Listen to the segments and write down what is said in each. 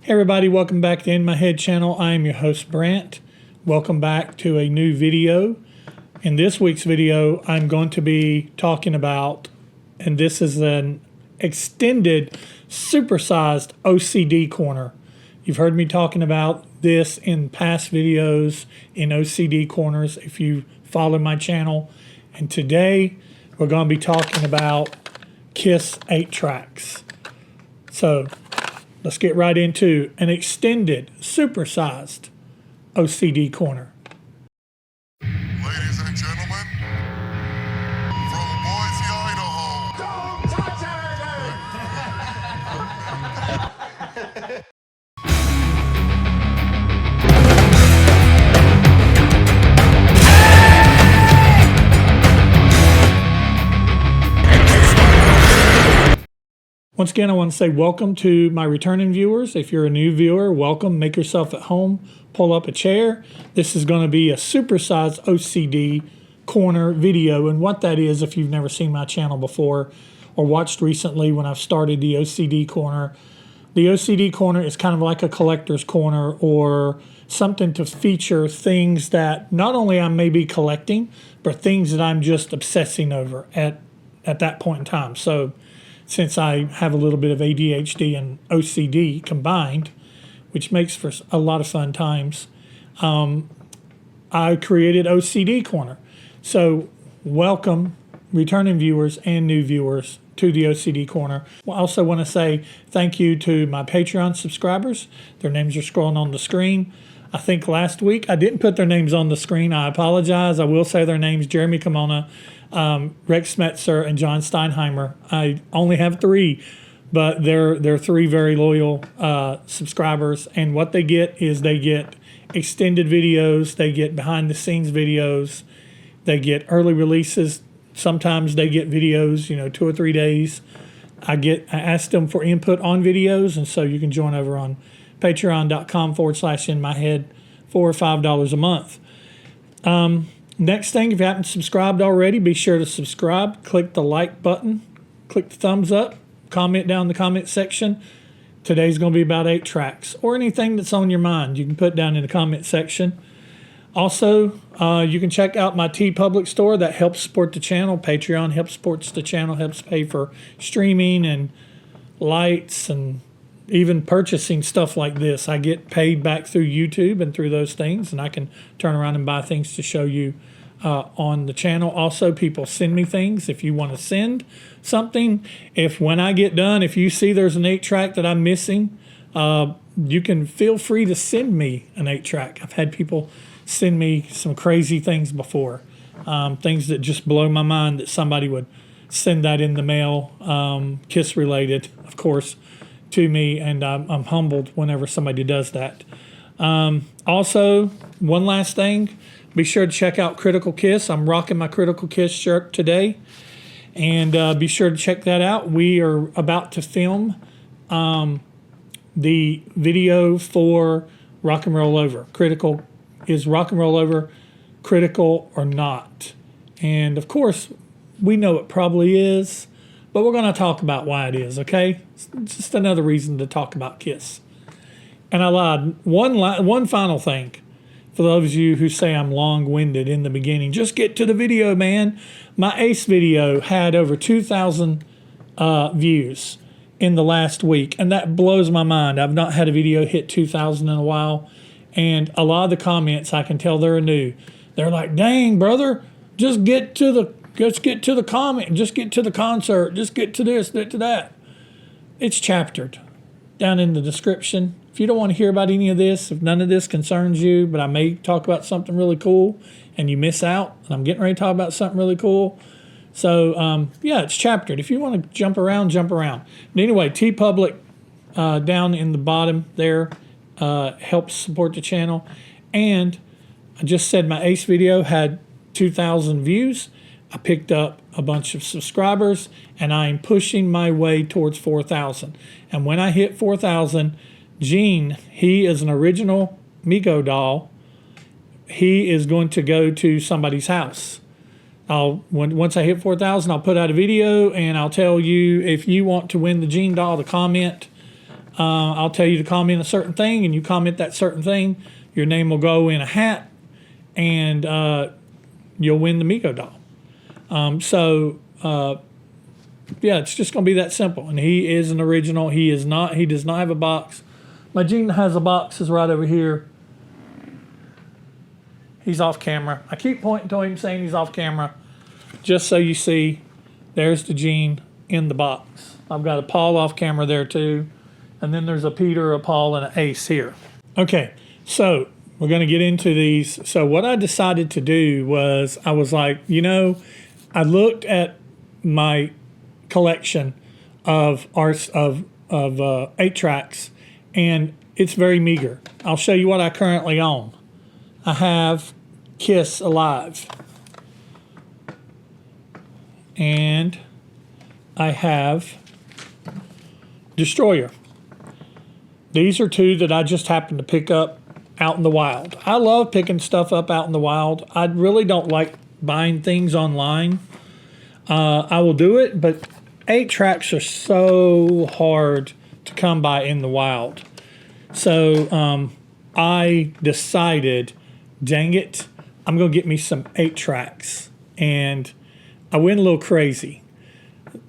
Hey everybody, welcome back to In My Head channel. I am your host Brant. Welcome back to a new video. In this week's video, I'm going to be talking about, and this is an extended, supersized OCD corner. You've heard me talking about this in past videos in OCD corners if you follow my channel. And today, we're going to be talking about KISS 8 tracks. So, let's get right into an extended, supersized OCD corner. Ladies and gentlemen, from Boise, Idaho. Don't touch anything! Once again, I want to say welcome to my returning viewers. If you're a new viewer, welcome. Make yourself at home. Pull up a chair. This is going to be a supersized OCD corner video. And what that is, if you've never seen my channel before or watched recently when I've started the OCD corner is kind of like a collector's corner or something to feature things that not only I may be collecting, but things that I'm just obsessing over at that point in time. So since I have a little bit of ADHD and OCD combined, which makes for a lot of fun times, I created OCD Corner. So welcome returning viewers and new viewers to the OCD Corner. I also want to say thank you to my Patreon subscribers. Their names are scrolling on the screen. I think last week I didn't put their names on the screen. I apologize. I will say their names: Jeremy Kimona, Rex Smetzer, and John Steinheimer. I only have 3, but they're 3 very loyal subscribers. And what they get is they get extended videos, they get behind the scenes videos, they get early releases. Sometimes they get videos, 2 or 3 days. I asked them for input on videos, and so you can join over on patreon.com/inmyhead for $5 a month. Next thing, if you haven't subscribed already, be sure to subscribe. Click the like button. Click the thumbs up. Comment down in the comment section. Today's going to be about 8 tracks or anything that's on your mind. You can put down in the comment section. Also, you can check out my TeePublic store. That helps support the channel. Patreon helps support the channel, helps pay for streaming and lights and even purchasing stuff like this. I get paid back through YouTube and through those things, and I can turn around and buy things to show you on the channel. Also, people send me things. If you want to send something, when I get done, if you see there's an 8-track that I'm missing, you can feel free to send me an 8-track. I've had people send me some crazy things before, things that just blow my mind that somebody would send that in the mail, KISS related, of course, to me, and I'm humbled whenever somebody does that. Also, one last thing, be sure to check out Critical Kiss. I'm rocking my Critical Kiss shirt today, and be sure to check that out. We are about to film the video for Rock and Roll Over. Is Rock and Roll Over critical or not? And of course, we know it probably is, but we're going to talk about why it is, okay? It's just another reason to talk about KISS. And I lied. One final thing. For those of you who say I'm long-winded in the beginning, just get to the video, man. My Ace video had over 2,000 views in the last week, and that blows my mind. I've not had a video hit 2,000 in a while, and a lot of the comments, I can tell they're new. They're like, dang, brother, just get to the comment, just get to the concert, just get to this, get to that. It's chaptered down in the description. If you don't want to hear about any of this, if none of this concerns you, but I may talk about something really cool and you miss out, and I'm getting ready to talk about something really cool. So, yeah, it's chaptered. If you want to jump around, jump around. But anyway, TeePublic down in the bottom there helps support the channel. And I just said my Ace video had 2,000 views. I picked up a bunch of subscribers, and I am pushing my way towards 4,000. And when I hit 4,000, Gene, he is an original Mego doll. He is going to go to somebody's house. Once I hit 4,000, I'll put out a video, and I'll tell you if you want to win the Gene doll to comment I'll tell you to comment a certain thing, and you comment that certain thing, your name will go in a hat, and you'll win the Mego doll. Yeah, it's just going to be that simple. And he is an original. He is not. He does not have a box. My Gene has a box. Is right over here. He's off camera. I keep pointing to him saying he's off camera, just so you see. There's the Gene in the box. I've got a Paul off camera there too, and then there's a Peter, a Paul, and an Ace here. Okay, so we're going to get into these. So what I decided to do was I was like, I looked at my collection of 8-tracks, and it's very meager. I'll show you what I currently own. I have Kiss Alive, and I have Destroyer. These are two that I just happened to pick up out in the wild. I love picking stuff up out in the wild. I really don't like buying things online. I will do it, but 8-tracks are so hard to come by in the wild. So I decided, dang it, I'm going to get me some 8-tracks. And I went a little crazy.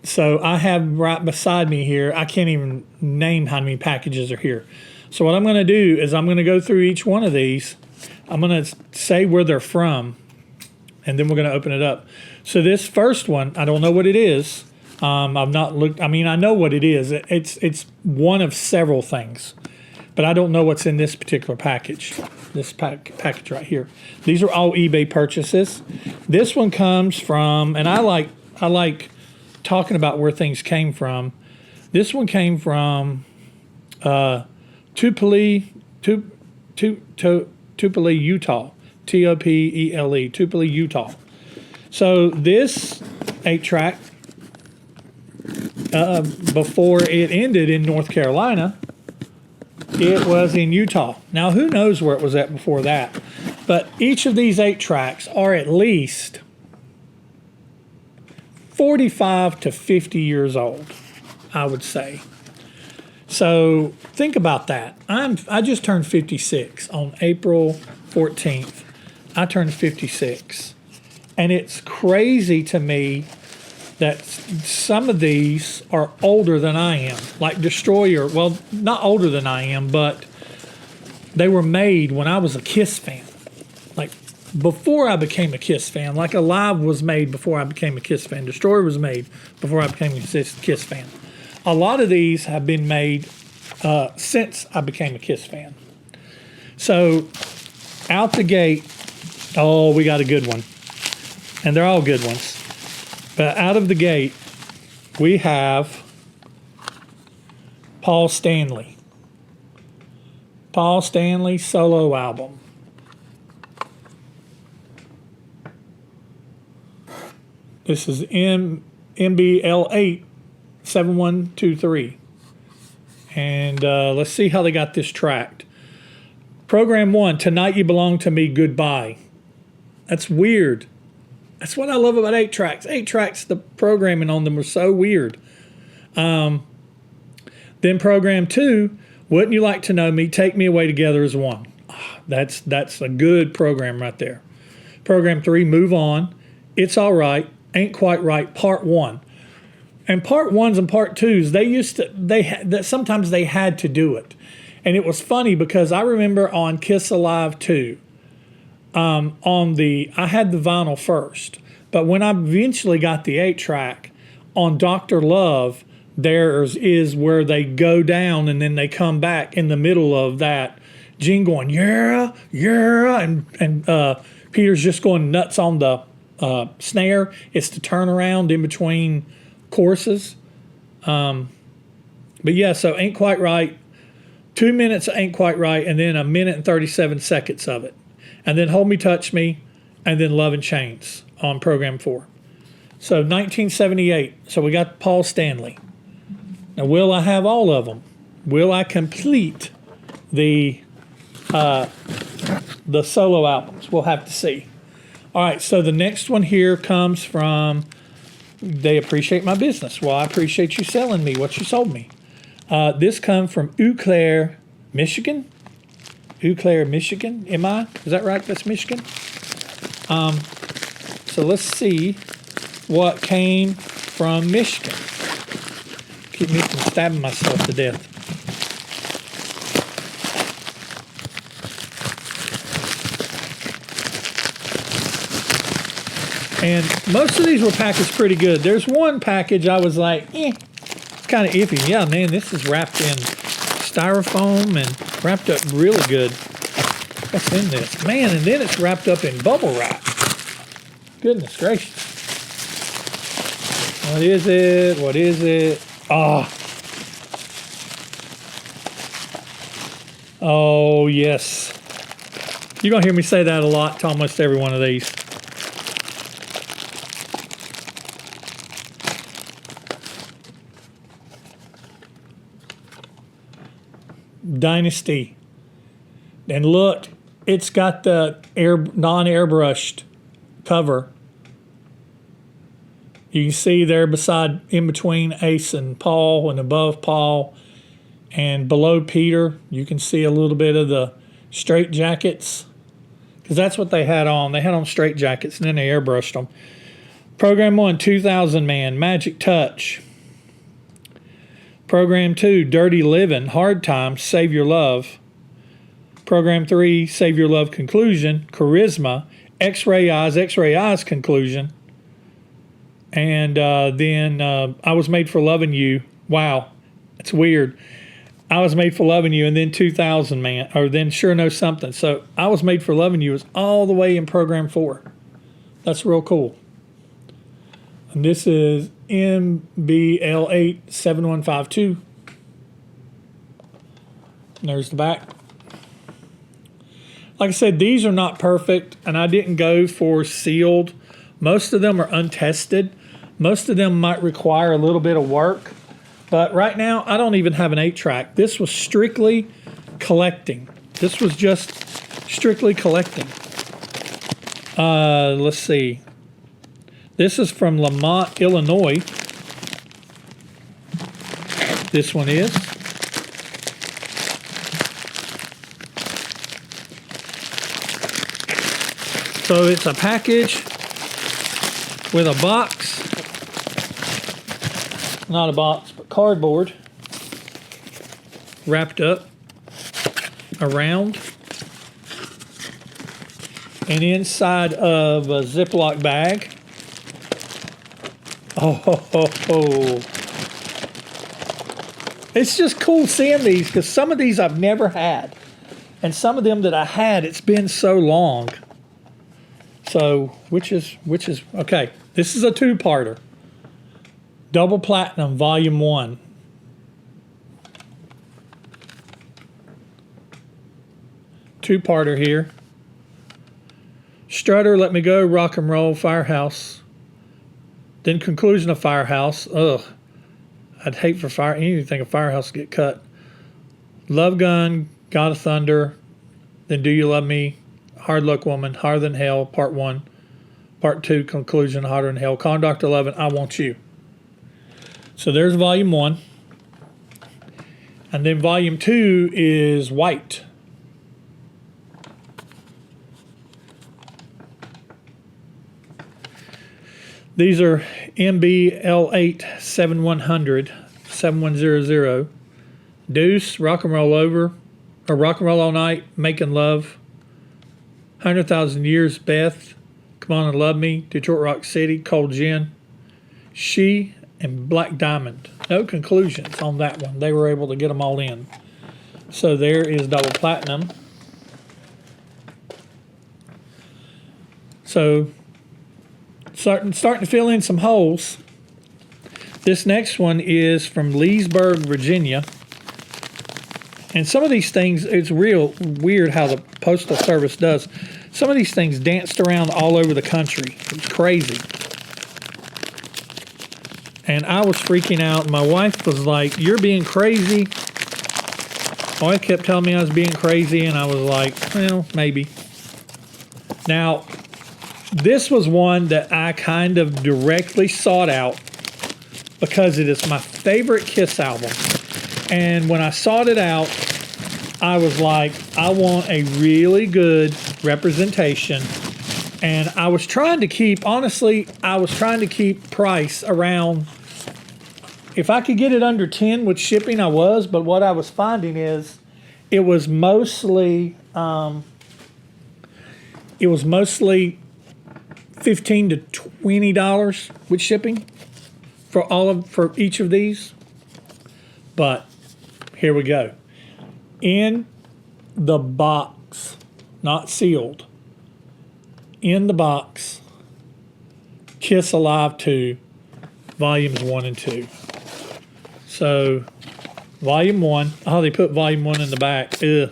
So I have right beside me here, I can't even name how many packages are here. So what I'm going to do is I'm going to go through each one of these. I'm going to say where they're from, and then we're going to open it up. So this first one, I don't know what it is. I've not looked. I mean, I know what it is. It's one of several things, but I don't know what's in this particular package. This package right here. These are all eBay purchases. This one comes from, and I like talking about where things came from. This one came from Tupelo, Utah. Topele, Tupelo, Utah. So this 8-track, before it ended in North Carolina, it was in Utah. Now, who knows where it was at before that? But each of these 8-tracks are at least 45 to 50 years old, I would say. So think about that. I just turned 56 on April 14th. I turned 56. And it's crazy to me that some of these are older than I am. Like Destroyer, well, not older than I am, but they were made when I was a Kiss fan. Like before I became a Kiss fan. Like Alive was made before I became a Kiss fan. Destroyer was made before I became a Kiss fan. A lot of these have been made since I became a Kiss fan. So out the gate, oh, we got a good one. And they're all good ones. But out of the gate, we have Paul Stanley. Paul Stanley solo album. This is MBL8 7123. And let's see how they got this tracked. Program 1, Tonight You Belong to Me, Goodbye. That's weird. That's what I love about 8-tracks. 8-tracks, the programming on them was so weird. Then program 2, Wouldn't You Like to Know Me, Take Me Away Together as One. That's a good program right there. Program 3, Move On, It's All Right, Ain't Quite Right, Part 1. And Part 1s and Part 2s, sometimes they had to do it. And it was funny because I remember on Kiss Alive 2, I had the vinyl first, but when I eventually got the 8-track, on Dr. Love, theirs is where they go down and then they come back in the middle of that. Gene going, yeah, yeah, and Peter's just going nuts on the snare. It's the turnaround in between courses. But yeah, so Ain't Quite Right, 2 minutes Ain't Quite Right, and then 1 minute and 37 seconds of it. And then Hold Me, Touch Me, and then Love and Chains on program 4. So 1978. So we got Paul Stanley. Now, will I have all of them? Will I complete the solo albums? We'll have to see. All right, so the next one here comes from They Appreciate My Business. Well, I appreciate you selling me what you sold me. This comes from Eau Claire, Michigan. Eau Claire, Michigan. Am I? Is that right? That's Michigan. So let's see what came from Michigan. Keep me from stabbing myself to death. And most of these were packaged pretty good. There's one package I was like, it's kind of iffy. Yeah, man, this is wrapped in styrofoam and wrapped up really good. What's in this? Man, and then it's wrapped up in bubble wrap. Goodness gracious. What is it? What is it? Oh, yes. You're going to hear me say that a lot to almost every one of these. Dynasty. And look, it's got the non-airbrushed cover. You can see there beside, in between Ace and Paul and above Paul and below Peter, you can see a little bit of the straight jackets because that's what they had on. They had on straight jackets and then they airbrushed them. Program 1, 2000 Man, Magic Touch. Program 2, Dirty Living, Hard Times, Save Your Love. Program 3, Save Your Love, Conclusion, Charisma, X-Ray Eyes, Conclusion. And then I Was Made for Loving You. Wow, it's weird. I Was Made for Loving You, and then 2000 Man, or then Sure Know Something. So I Was Made for Loving You is all the way in Program 4. That's real cool. And this is MBL87152. And there's the back. Like I said, these are not perfect, and I didn't go for sealed. Most of them are untested. Most of them might require a little bit of work. But right now, I don't even have an 8-track. This was strictly collecting. This was just strictly collecting. Let's see. This is from Lamont, Illinois. This one is. So it's a package with a box. Not a box, but cardboard. Wrapped up around. And inside of a Ziploc bag. Oh. It's just cool seeing these because some of these I've never had. And some of them that I had, it's been so long. So, which is, okay, this is a two-parter. Double Platinum, Volume 1. Two-parter here. Strutter, Let Me Go, Rock and Roll, Firehouse. Then Conclusion of Firehouse. Ugh. I'd hate for anything of Firehouse to get cut. Love Gun, God of Thunder. Then Do You Love Me? Hard Luck Woman, Harder Than Hell, Part 1. Part 2, Conclusion, Harder Than Hell. Conduct 11, I Want You. So there's Volume 1. And then Volume 2 is White. These are MBL8 7100. Deuce, Rock and Roll Over, or Rock and Roll All Night, Making Love. 100,000 Years, Beth, Come On and Love Me, Detroit Rock City, Cold Gin, She, and Black Diamond. No conclusions on that one. They were able to get them all in. So there is Double Platinum. So starting to fill in some holes. This next one is from Leesburg, Virginia. And some of these things, it's real weird how the Postal Service does. Some of these things danced around all over the country. It was crazy. And I was freaking out. My wife was like, "You're being crazy." My wife kept telling me I was being crazy, and I was like, well, maybe. Now, this was one that I kind of directly sought out because it is my favorite Kiss album. And when I sought it out, I was like, I want a really good representation. And I was trying to keep, honestly, price around, if I could get it under 10 with shipping, I was. But what I was finding is it was mostly $15 to $20 with shipping for each of these. But here we go. In the box, not sealed, in the box, Kiss Alive 2, volumes 1 and 2. So, volume 1, oh, they put volume 1 in the back. Ugh.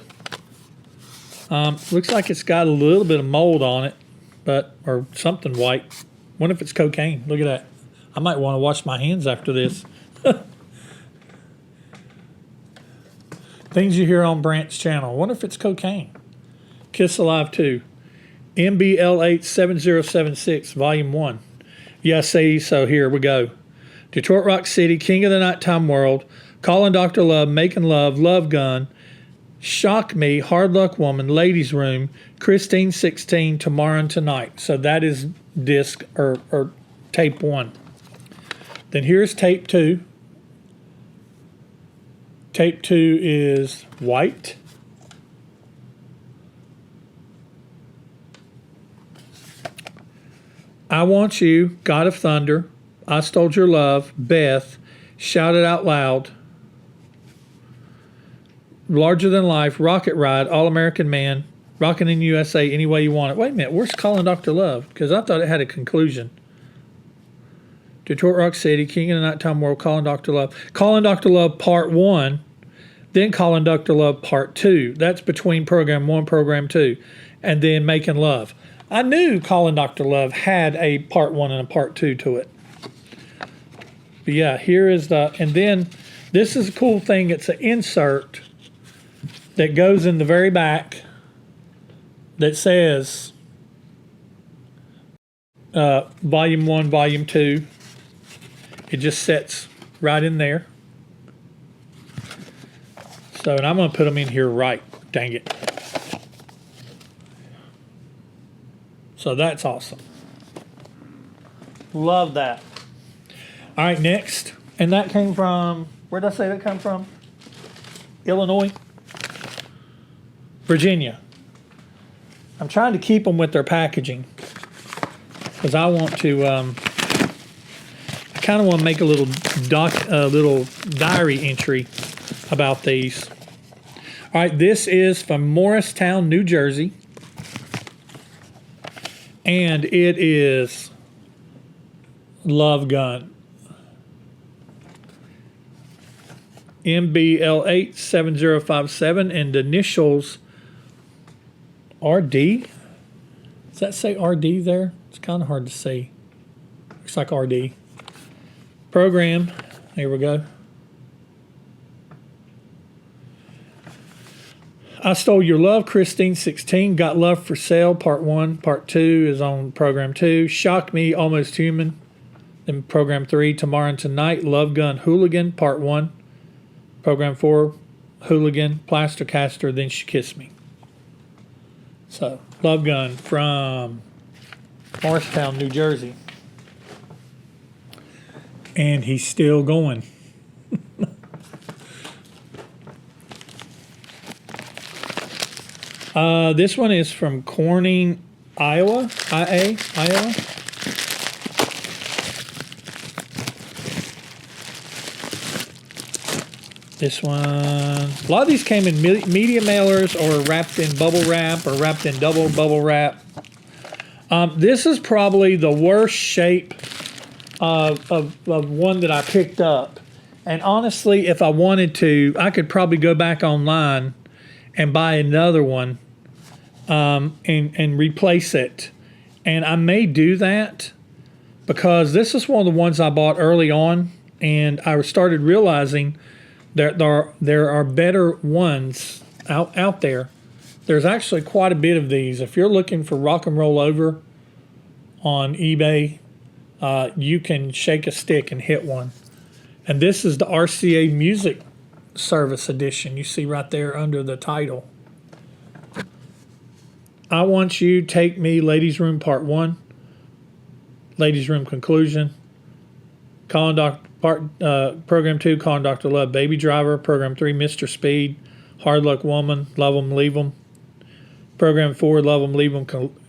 Looks like it's got a little bit of mold on it, or something white. Wonder if it's cocaine. Look at that. I might want to wash my hands after this. Things you hear on Brant's channel. Wonder if it's cocaine. Kiss Alive 2. MBL87076, Volume 1. Yeah, see, so here we go. Detroit Rock City, King of the Nighttime World, Calling Dr. Love, Making Love, Love Gun, Shock Me, Hard Luck Woman, Ladies Room, Christine 16, Tomorrow and Tonight. So that is disc or tape 1. Then here's tape 2. Tape 2 is white. I Want You, God of Thunder, I Stole Your Love, Beth, Shout It Out Loud, Larger Than Life, Rocket Ride, All American Man, Rockin' in USA, Any Way You Want It. Wait a minute, where's Calling Dr. Love? Because I thought it had a conclusion. Detroit Rock City, King of the Nighttime World, Calling Dr. Love. Calling Dr. Love Part 1, then Calling Dr. Love Part 2. That's between Program 1, Program 2, and then Making Love. I knew Calling Dr. Love had a Part 1 and a Part 2 to it. But yeah, here is and then this is a cool thing. It's an insert that goes in the very back that says Volume 1, Volume 2. It just sets right in there. So, and I'm going to put them in here right. Dang it. So that's awesome. Love that. All right, next. And that came from, where did I say that come from? Illinois? Virginia. I'm trying to keep them with their packaging because I want to, I kind of want to make a little diary entry about these. All right, this is from Morristown, New Jersey. And it is Love Gun. MBL87057 and the initials RD. Does that say RD there? It's kind of hard to see. Looks like RD. Program. Here we go. I Stole Your Love, Christine 16, Got Love for Sale, Part 1. Part 2 is on Program 2. Shock Me, Almost Human. Then Program 3, Tomorrow and Tonight, Love Gun, Hooligan, Part 1. Program 4, Hooligan, Plaster Caster, Then She Kissed Me. So, Love Gun from Morristown, New Jersey. And he's still going. This one is from Corning, Iowa. Iowa. This one, a lot of these came in media mailers or wrapped in bubble wrap or wrapped in double bubble wrap. This is probably the worst shape of one that I picked up. And honestly, if I wanted to, I could probably go back online and buy another one and replace it. And I may do that because this is one of the ones I bought early on, and I started realizing that there are better ones out there. There's actually quite a bit of these. If you're looking for Rock and Roll Over on eBay, you can shake a stick and hit one. And this is the RCA Music service edition. You see right there under the title. I Want You, Take Me, Ladies Room Part 1, Ladies Room Conclusion, Program 2, Calling Dr. Love, Baby Driver, Program 3, Mr. Speed, Hard Luck Woman, Love 'Em, Leave 'Em, Program 4, Love 'Em, Leave 'Em,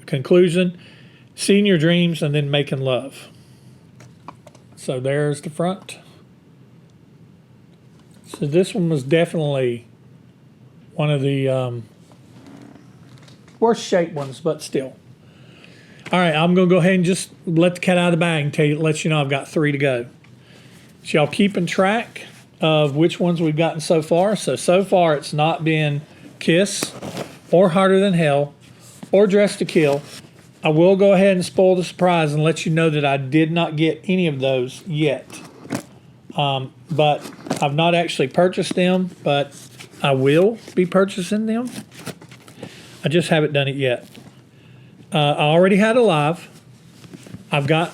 Conclusion, Seeing Your Dreams, and then Making Love. So there's the front. So this one was definitely one of the worst shaped ones, but still. All right, I'm going to go ahead and just let the cat out of the bag and let you know I've got 3 to go. So y'all keeping track of which ones we've gotten so far. So far it's not been Kiss or Harder Than Hell or Dress to Kill. I will go ahead and spoil the surprise and let you know that I did not get any of those yet. But I've not actually purchased them, but I will be purchasing them. I just haven't done it yet. I already had Alive. I've got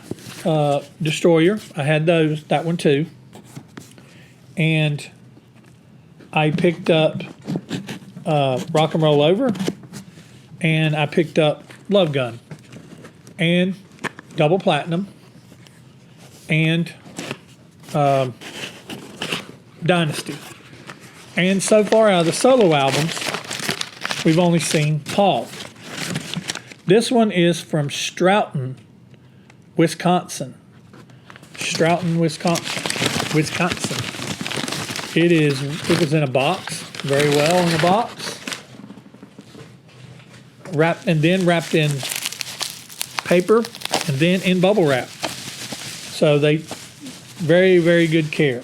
Destroyer. I had that one too. And I picked up Rock and Roll Over. And I picked up Love Gun. And Double Platinum. And Dynasty. And so far out of the solo albums, we've only seen Paul. This one is from Stoughton, Wisconsin. Stoughton, Wisconsin. It was in a box, very well in a box. Wrapped in paper and then in bubble wrap. So they very, very good care.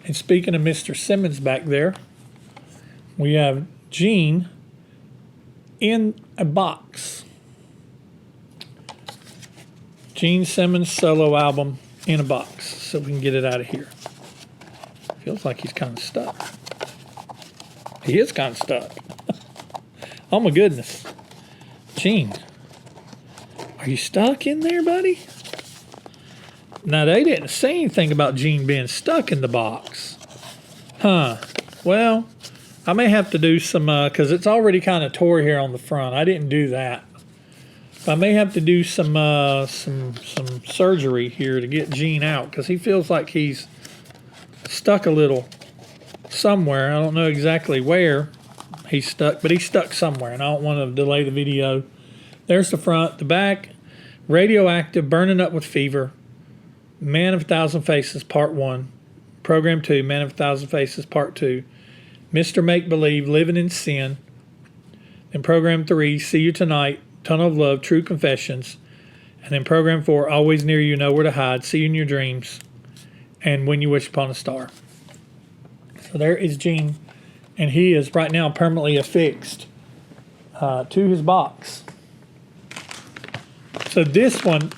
And speaking of Mr. Simmons back there, we have Gene in a box. Gene Simmons solo album in a box, so we can get it out of here. Feels like he's kind of stuck. He is kind of stuck. Oh my goodness. Gene, are you stuck in there, buddy? Now, they didn't say anything about Gene being stuck in the box. Huh. Well, I may have to do some, because it's already kind of tore here on the front. I didn't do that. I may have to do some surgery here to get Gene out, because he feels like he's stuck a little somewhere. I don't know exactly where he's stuck, but he's stuck somewhere, and I don't want to delay the video. There's the front. The back, Radioactive, Burning Up with Fever, Man of a Thousand Faces, Part 1, Program 2, Man of a Thousand Faces, Part 2, Mr. Make Believe, Living in Sin, then Program 3, See You Tonight, Tunnel of Love, True Confessions, and then Program 4, Always Near You, Nowhere to Hide, See You in Your Dreams, and When You Wish Upon a Star. So there is Gene, and he is right now permanently affixed to his box. So this one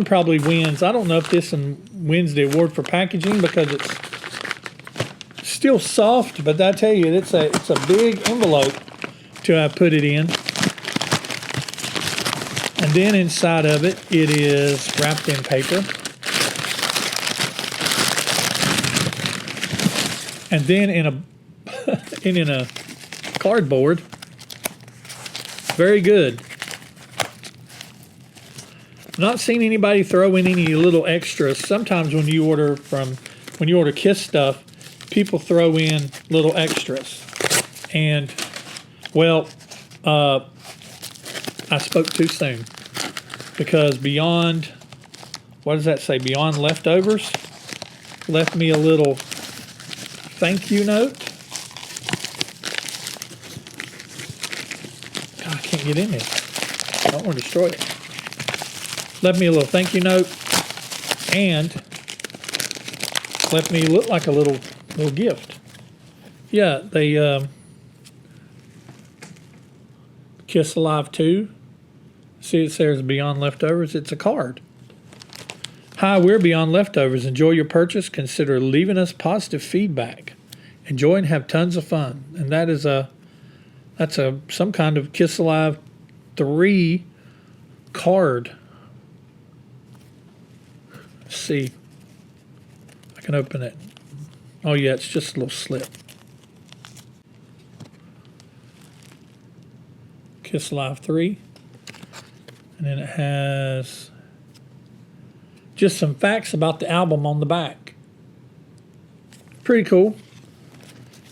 probably wins. I don't know if this one wins the award for packaging because it's still soft, but I tell you, it's a big envelope to put it in. And then inside of it, it is wrapped in paper. And then in a cardboard. Very good. Not seen anybody throw in any little extras. Sometimes when you order Kiss stuff, people throw in little extras. And, well, I spoke too soon. Because Beyond, what does that say? Beyond Leftovers left me a little thank you note. God, I can't get in there. I don't want to destroy it. Left me a little thank you note and left me look like a little gift. Yeah, they Kiss Alive 2. See, it says Beyond Leftovers. It's a card. Hi, we're Beyond Leftovers. Enjoy your purchase. Consider leaving us positive feedback. Enjoy and have tons of fun. And that's some kind of Kiss Alive 3 card. Let's see. I can open it. Oh yeah, it's just a little slip. Kiss Live 3. And then it has just some facts about the album on the back. Pretty cool.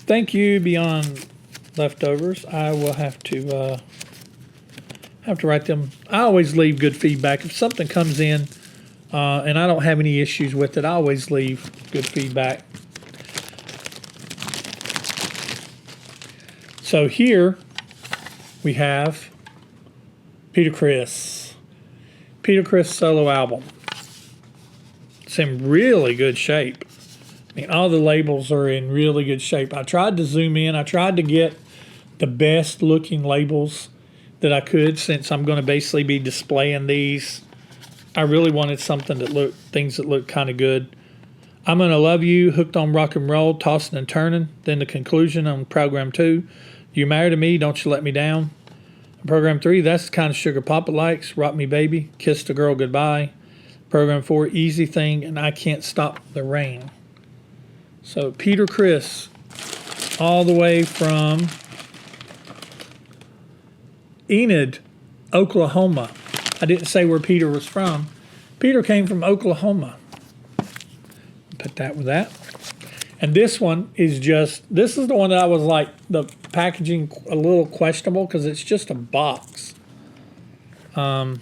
Thank you, Beyond Leftovers. I will have to write them. I always leave good feedback. If something comes in and I don't have any issues with it, I always leave good feedback. So here we have Peter Criss solo album. It's in really good shape. I mean, all the labels are in really good shape. I tried to zoom in. I tried to get the best looking labels that I could, since I'm going to basically be displaying these. I really wanted something that looked, things that looked kind of good. I'm Gonna Love You, Hooked on Rock and Roll, Tossing and Turning. Then the conclusion on Program 2, You Married to Me, Don't You Let Me Down. Program 3, That's the Kind of Sugar Papa Likes, Rock Me Baby, Kiss the Girl Goodbye. Program 4, Easy Thing, and I Can't Stop the Rain. So Peter Criss, all the way from Enid, Oklahoma. I didn't say where Peter was from. Peter came from Oklahoma. Put that with that. And this one is just, this is the one that I was like, the packaging a little questionable because it's just a box. I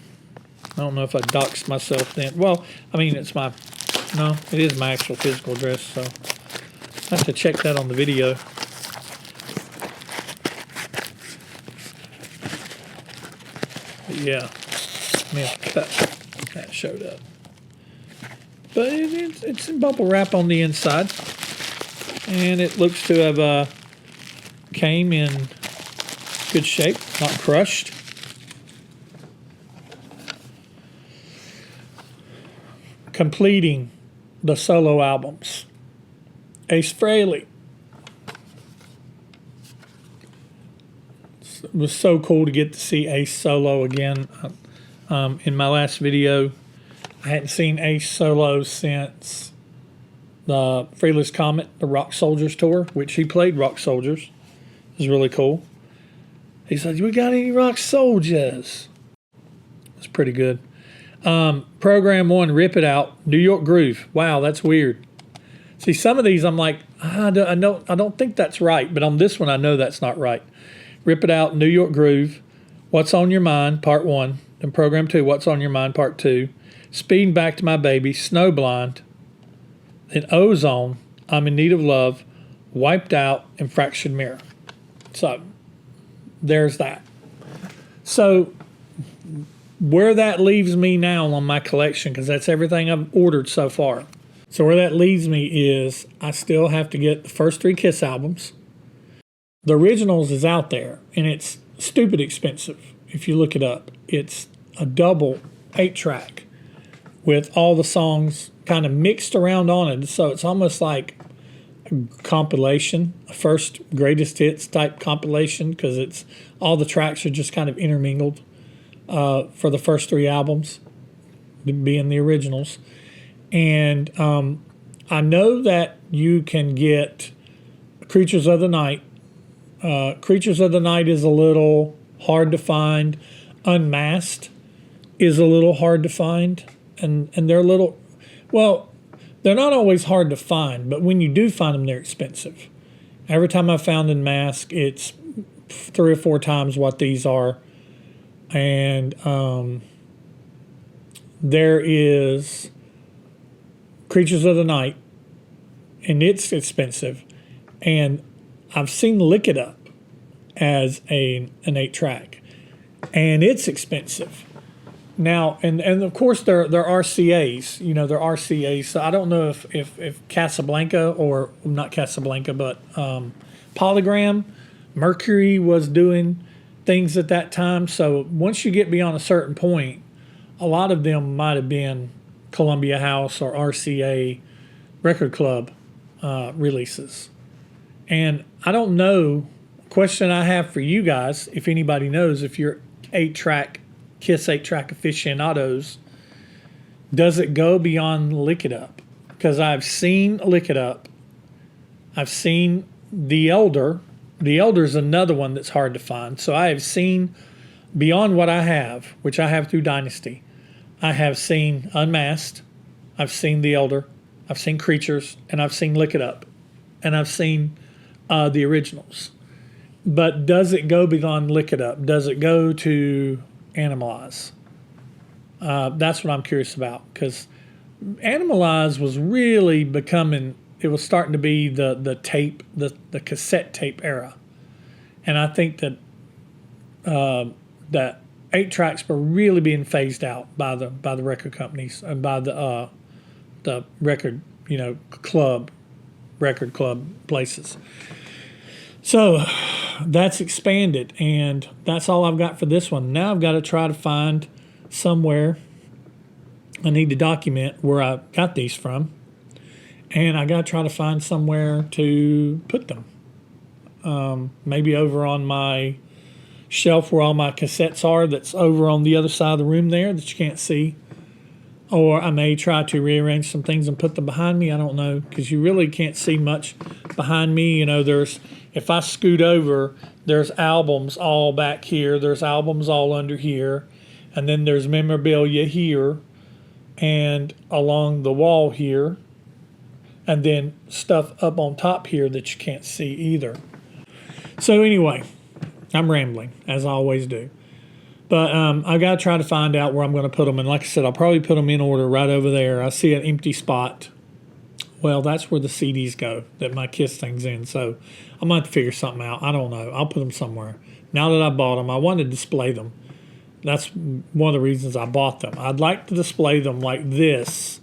don't know if I doxed myself then. Well, I mean, it's my, no, it is my actual physical address, so I have to check that on the video. But yeah, I mean, that showed up. But it's in bubble wrap on the inside. And it looks to have came in good shape, not crushed. Completing the solo albums, Ace Frehley. It was so cool to get to see Ace solo again. In my last video, I hadn't seen Ace solo since the Frehley's Comet, the Rock Soldiers tour, which he played Rock Soldiers. It was really cool. He said, "We got any Rock Soldiers?" It's pretty good. Program 1, Rip It Out, New York Groove. Wow, that's weird. See, some of these I'm like, I don't think that's right, but on this one I know that's not right. Rip It Out, New York Groove, What's on Your Mind, Part 1, and Program 2, What's on Your Mind, Part 2, Speeding Back to My Baby, Snowblind, then Ozone, I'm in Need of Love, Wiped Out, and Fractured Mirror. So there's that. So where that leaves me now on my collection, because that's everything I've ordered so far. So where that leaves me is I still have to get the first 3 Kiss albums. The originals is out there, and it's stupid expensive if you look it up. It's a double 8-track with all the songs kind of mixed around on it. So it's almost like a compilation, a first greatest hits type compilation, because it's all the tracks are just kind of intermingled for the first 3 albums, being the originals. And I know that you can get Creatures of the Night. Creatures of the Night is a little hard to find. Unmasked is a little hard to find. And they're a little, well, they're not always hard to find, but when you do find them, they're expensive. Every time I found Unmasked, it's 3 or 4 times what these are. And there is Creatures of the Night, and it's expensive. And I've seen Lick It Up as an 8-track, and it's expensive. Now, and of course there are RCAs, there are RCAs. So I don't know if Casablanca, or not Casablanca, but Polygram, Mercury was doing things at that time. So once you get beyond a certain point, a lot of them might have been Columbia House or RCA Record Club releases. And I don't know, question I have for you guys, if anybody knows, if you're 8-track, Kiss 8-track aficionados, does it go beyond Lick It Up? because I've seen Lick It Up. I've seen The Elder. The Elder is another one that's hard to find. So I have seen beyond what I have, which I have through Dynasty. I have seen Unmasked. I've seen The Elder. I've seen Creatures, and I've seen Lick It Up, and I've seen the originals. But does it go beyond Lick It Up? Does it go to Animalize? That's what I'm curious about, because Animalize was really becoming, it was starting to be the tape, the cassette tape era. And I think that that 8-tracks were really being phased out by the record companies and by the record, record club places. So that's expanded, and that's all I've got for this one. Now I've got to try to find somewhere. I need to document where I got these from, and I got to try to find somewhere to put them. Maybe over on my shelf where all my cassettes are, that's over on the other side of the room there that you can't see. Or I may try to rearrange some things and put them behind me. I don't know, because you really can't see much behind me. If I scoot over, there's albums all back here. There's albums all under here. And then there's memorabilia here and along the wall here. And then stuff up on top here that you can't see either. So anyway, I'm rambling, as I always do. But I've got to try to find out where I'm going to put them. And like I said, I'll probably put them in order right over there. I see an empty spot. Well, that's where the CDs go that my Kiss thing's in. So I'm going to have to figure something out. I don't know. I'll put them somewhere. Now that I bought them, I want to display them. That's one of the reasons I bought them. I'd like to display them like this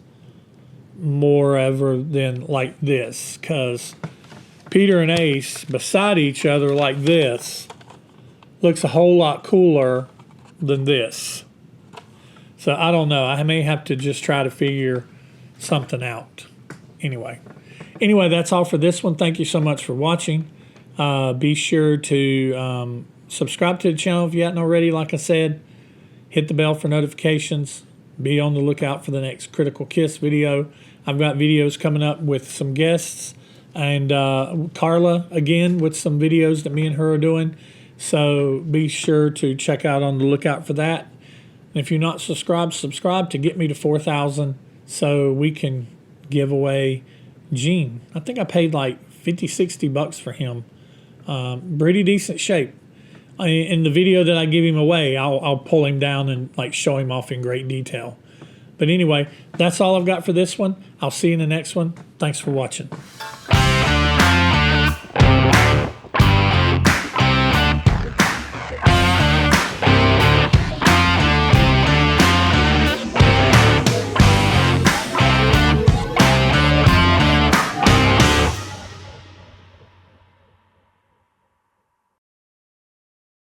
more ever than like this. Because Peter and Ace beside each other like this looks a whole lot cooler than this. So I don't know. I may have to just try to figure something out. Anyway, that's all for this one. Thank you so much for watching. Be sure to subscribe to the channel if you hadn't already. Like I said, hit the bell for notifications. Be on the lookout for the next Critical Kiss video. I've got videos coming up with some guests, and Carla again with some videos that me and her are doing. So be sure to check out on the lookout for that. And if you're not subscribed, subscribe to get me to 4,000 so we can give away Gene. I think I paid like $50-$60 for him. Pretty decent shape. In the video that I give him away, I'll pull him down and like show him off in great detail. But anyway, that's all I've got for this one. I'll see you in the next one. Thanks for watching.